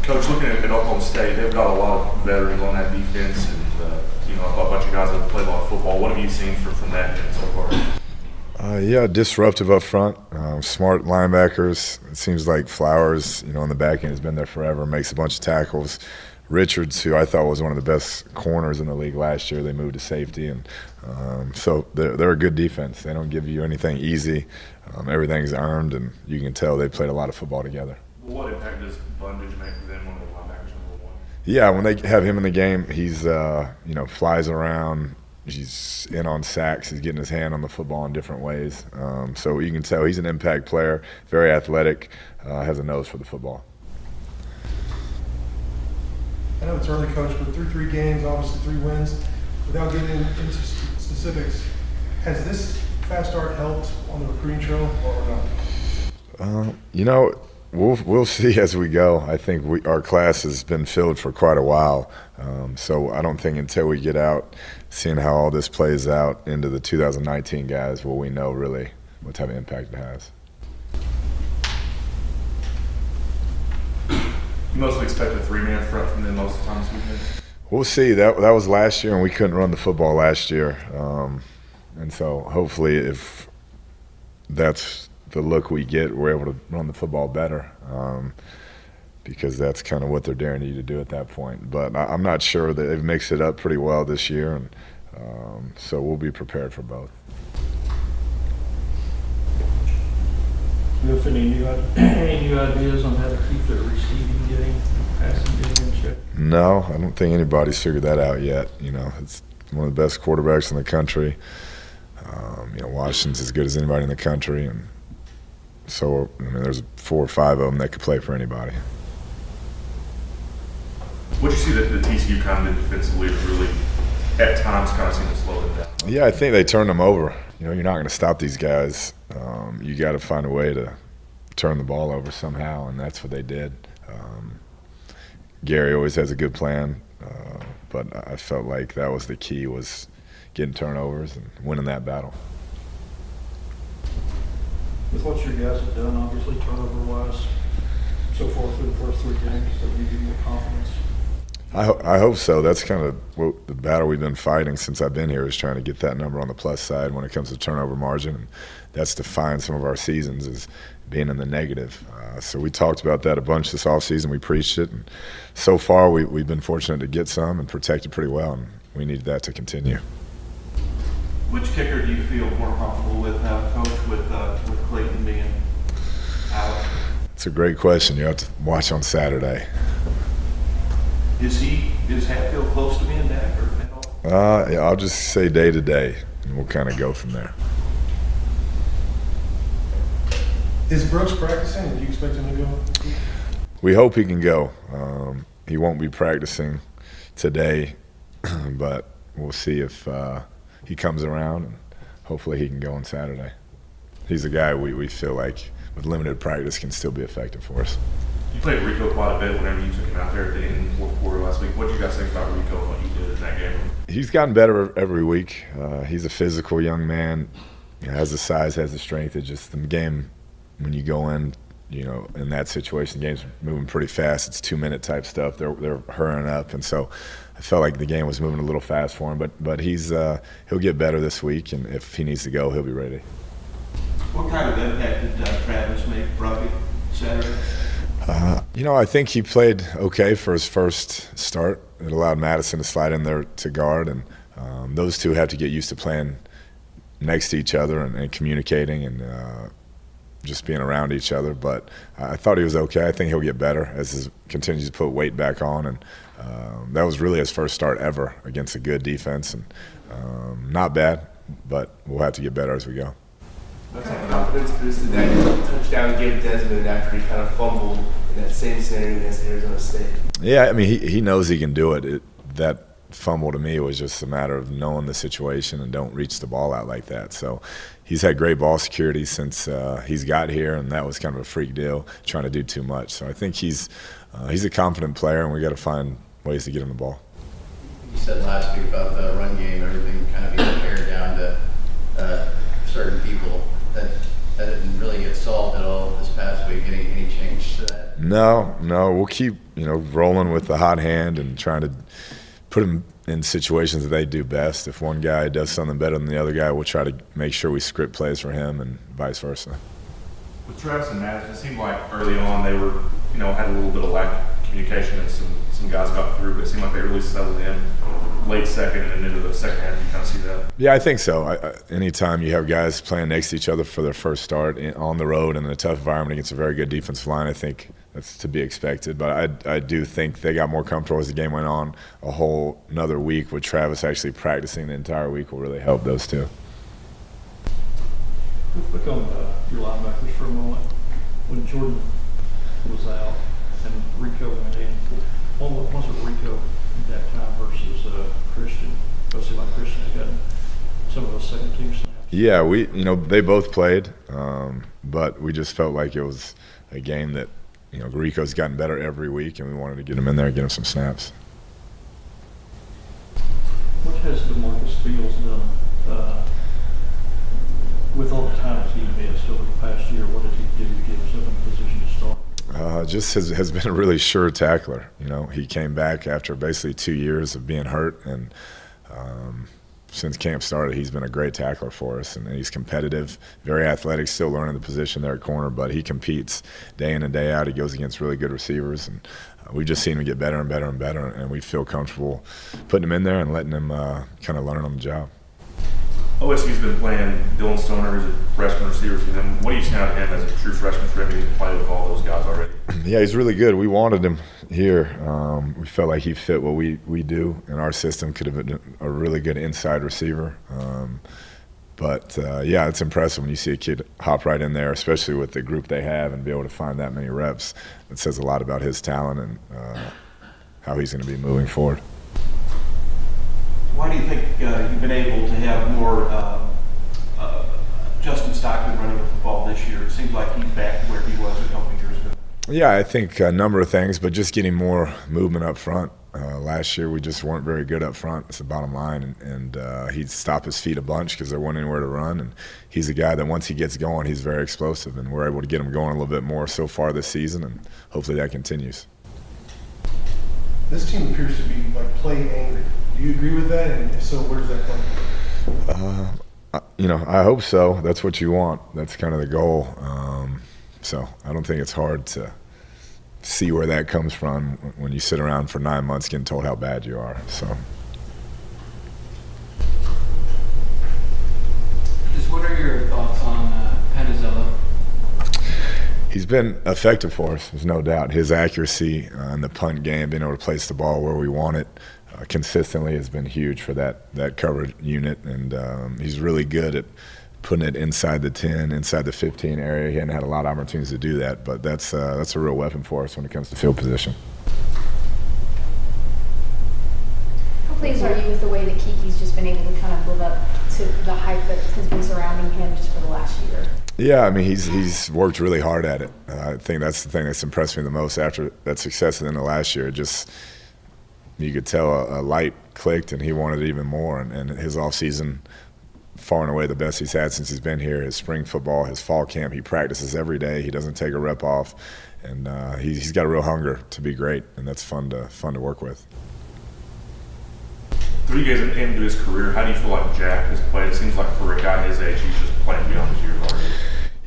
Coach, looking at Oklahoma State, they've got a lot of veterans on that defense, and a bunch of guys that have played a lot of football. What have you seen from that unit so far? Yeah, disruptive up front, smart linebackers. It seems like Flowers, on the back end has been there forever, makes a bunch of tackles. Richards, who I thought was one of the best corners in the league last year, they moved to safety, and so they're a good defense. They don't give you anything easy. Everything's earned, and you can tell they played a lot of football together. What impact does Bundage make for them, one of the linebackers, number one? Yeah, when they have him in the game, he's flies around. He's in on sacks. He's getting his hand on the football in different ways. So you can tell he's an impact player, very athletic, has a nose for the football. I know it's early, Coach, but through 3 games, obviously 3 wins. Without getting into specifics, has this fast start helped on the recruiting trail or not? We'll see as we go. I think our class has been filled for quite a while. So I don't think until we get out, seeing how all this plays out into the 2019 guys, will we know really what type of impact it has. You mostly expect a 3-man front from them most of the time this weekend? We'll see. That was last year, and we couldn't run the football last year. And so hopefully if that's the look we get, we're able to run the football better, because that's kind of what they're daring you to do at that point. But I'm not sure. That they've mixed it up pretty well this year, and so we'll be prepared for both. Do you have any new ideas on how to keep the receiving game, passing game in check? No, I don't think anybody's figured that out yet. It's one of the best quarterbacks in the country. Washington's as good as anybody in the country, and so there's 4 or 5 of them that could play for anybody. What do you see that the TCU kind of did defensively really, at times, kind of seemed to slow them down? Yeah, I think they turned them over. You're not going to stop these guys. You got to find a way to turn the ball over somehow, and that's what they did. Gary always has a good plan, but I felt like that was the key, was getting turnovers and winning that battle. With what your guys have done, obviously, turnover-wise, so far through the first 3 games, does that give you more confidence? I hope so. That's kind of the battle we've been fighting since I've been here, is trying to get that number on the plus side when it comes to turnover margin. And that's defined some of our seasons, as being in the negative. So we talked about that a bunch this offseason. We preached it. And so far, we've been fortunate to get some and protect it pretty well, and we need that to continue. Which kicker do you feel more comfortable with now, Coach, with Clayton being out? It's a great question. You have to watch on Saturday. Is Hatfield close to being back or at all? Yeah, I'll just say day to day, and we'll kind of go from there. Is Brooks practicing? Do you expect him to go? We hope he can go. He won't be practicing today, but we'll see if he comes around, and hopefully he can go on Saturday. He's a guy we feel like with limited practice can still be effective for us. You played Rico quite a bit whenever you took him out there at the end of the 4th quarter last week. What did you guys think about Rico and what you did in that game? He's gotten better every week. He's a physical young man. He has the size, has the strength. It's just the game, when you go in, in that situation, the game's moving pretty fast. It's 2-minute type stuff. They're hurrying up, and so I felt like the game was moving a little fast for him. But he'll get better this week, and if he needs to go, he'll be ready. What kind of impact did Travis make, Ruffy, Saturday? I think he played okay for his first start. It allowed Madison to slide in there to guard, and those two have to get used to playing next to each other and communicating and just being around each other. But I thought he was okay. I think he'll get better as he continues to put weight back on, and that was really his first start ever against a good defense, and not bad, but we'll have to get better as we go. What kind of confidence boosted that touchdown gave Desmond after he kind of fumbled in that same scenario against Arizona State? Yeah, he knows he can do it. That fumble to me was just a matter of knowing the situation and don't reach the ball out like that. So he's had great ball security since he's got here, and that was kind of a freak deal, trying to do too much. So I think he's a confident player, and we got to find ways to get him the ball. You said last week about the run game, everything kind of being pared down to certain people. That that didn't really get solved at all this past week. Any change to that? No, we'll keep rolling with the hot hand and trying to put them in situations that they do best. If one guy does something better than the other guy, we'll try to make sure we script plays for him and vice versa. With Travis and Madison, it seemed like early on they were, had a little bit of lack of communication and some guys got through, but it seemed like they really settled in late second and into the second half. You kind of see that? Yeah, I think so. Anytime you have guys playing next to each other for their first start on the road in a tough environment against a very good defensive line, I think that's to be expected. But I do think they got more comfortable as the game went on. A whole another week with Travis actually practicing the entire week will really help those two. Let's look on your linebackers for a moment. When Jordan was out and Rico went in, what was it Rico at that time versus Christian? It seemed like Christian had gotten some of those second team snaps. Yeah, they both played, but we just felt like it was a game that Rico's gotten better every week, and we wanted to get him in there and get him some snaps. What has DeMarcus Fields done with all the time he missed over the past year? What did he do to get himself in a position to start? Just has been a really sure tackler. He came back after basically 2 years of being hurt, and since camp started, he's been a great tackler for us, and he's competitive, very athletic, still learning the position there at corner, but he competes day in and day out. He goes against really good receivers, and we've just seen him get better and better and better, and we feel comfortable putting him in there and letting him kind of learn on the job. OSU's been playing Dylan Stoner as a freshman receiver for them. What do you see out of him as a true freshman for him to play with all those guys already? Yeah, he's really good. We wanted him here. We felt like he fit what we do in our system. Could have been a really good inside receiver. Yeah, it's impressive when you see a kid hop right in there, especially with the group they have, and be able to find that many reps. It says a lot about his talent and how he's going to be moving forward. Why do you think you've been able to have more Justin Stockton running the football this year? It seems like he's back to where he was a couple of years ago. Yeah, I think a number of things, but just getting more movement up front. Last year we just weren't very good up front. It's the bottom line, and he'd stop his feet a bunch because there wasn't anywhere to run. And he's a guy that once he gets going, he's very explosive, and we're able to get him going a little bit more so far this season, and hopefully that continues. This team appears to be play angry. Do you agree with that? And if so, where does that come from? I hope so. That's what you want. That's kind of the goal. So I don't think it's hard to see where that comes from when you sit around for 9 months getting told how bad you are. So. Just what are your thoughts on Panizello? He's been effective for us, there's no doubt. His accuracy in the punt game, being able to place the ball where we want it consistently has been huge for that coverage unit, and he's really good at putting it inside the 10, inside the 15 area. He hadn't had a lot of opportunities to do that, but that's a real weapon for us when it comes to field position. How pleased are you with the way that Kiki's just been able to kind of live up to the hype that has been surrounding him just for the last year? Yeah, I mean, he's worked really hard at it. I think that's the thing that's impressed me the most after that success in the last year. You could tell a light clicked, and he wanted it even more. And his offseason, far and away the best he's had since he's been here. His spring football, his fall camp, he practices every day. He doesn't take a rep off, and he's got a real hunger to be great, and that's fun to work with. 3 years into his career, how do you feel like Jack has played? It seems like for a guy his age, he's just playing beyond his years already.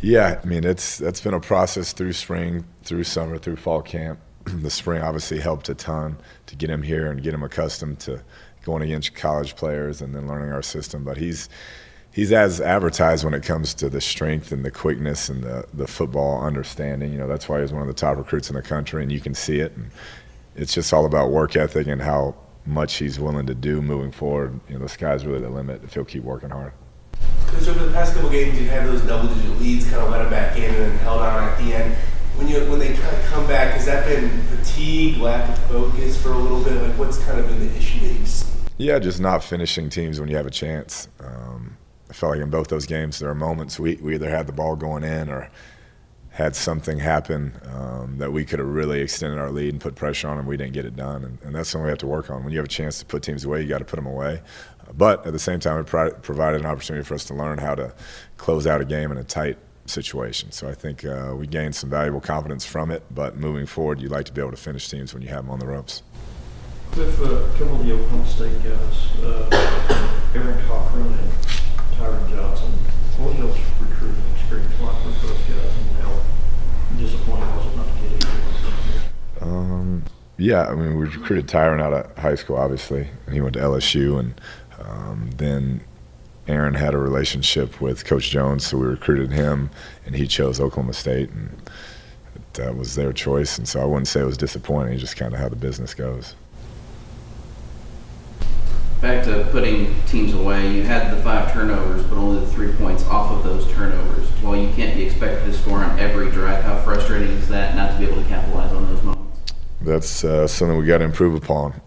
Yeah, I mean, that's been a process through spring, through summer, through fall camp. The spring obviously helped a ton to get him here and get him accustomed to going against college players and then learning our system. But he's as advertised when it comes to the strength and the quickness and the football understanding. That's why he's one of the top recruits in the country, and you can see it. And it's just all about work ethic and how much he's willing to do moving forward. The sky's really the limit if he'll keep working hard. Because over the past couple games, you've had those double-digit leads, kind of let them back in and then held on at the end. When they kind of come back, has that been fatigue, lack of focus for a little bit? What's kind of been the issue that you've seen? Yeah, just not finishing teams when you have a chance. I felt like in both those games there are moments we either had the ball going in or had something happen that we could have really extended our lead and put pressure on them. We didn't get it done, and that's something we have to work on. When you have a chance to put teams away, you got to put them away. But at the same time, it provided an opportunity for us to learn how to close out a game in a tight situation. So I think we gained some valuable confidence from it, but moving forward, you'd like to be able to finish teams when you have them on the ropes. With a couple of the Oklahoma State guys, Aaron Cochran and Tyron Johnson, what was y'all's recruiting experience like with those guys, and how disappointing was it not to get anyone here? Yeah, I mean, we recruited Tyron out of high school, obviously, and he went to LSU, and then Aaron had a relationship with Coach Jones, so we recruited him, and he chose Oklahoma State, and that was their choice, and so I wouldn't say it was disappointing, just kind of how the business goes. Back to putting teams away, you had the 5 turnovers, but only the 3 points off of those turnovers. While you can't be expected to score on every drive, how frustrating is that not to be able to capitalize on those moments? That's something we got to improve upon.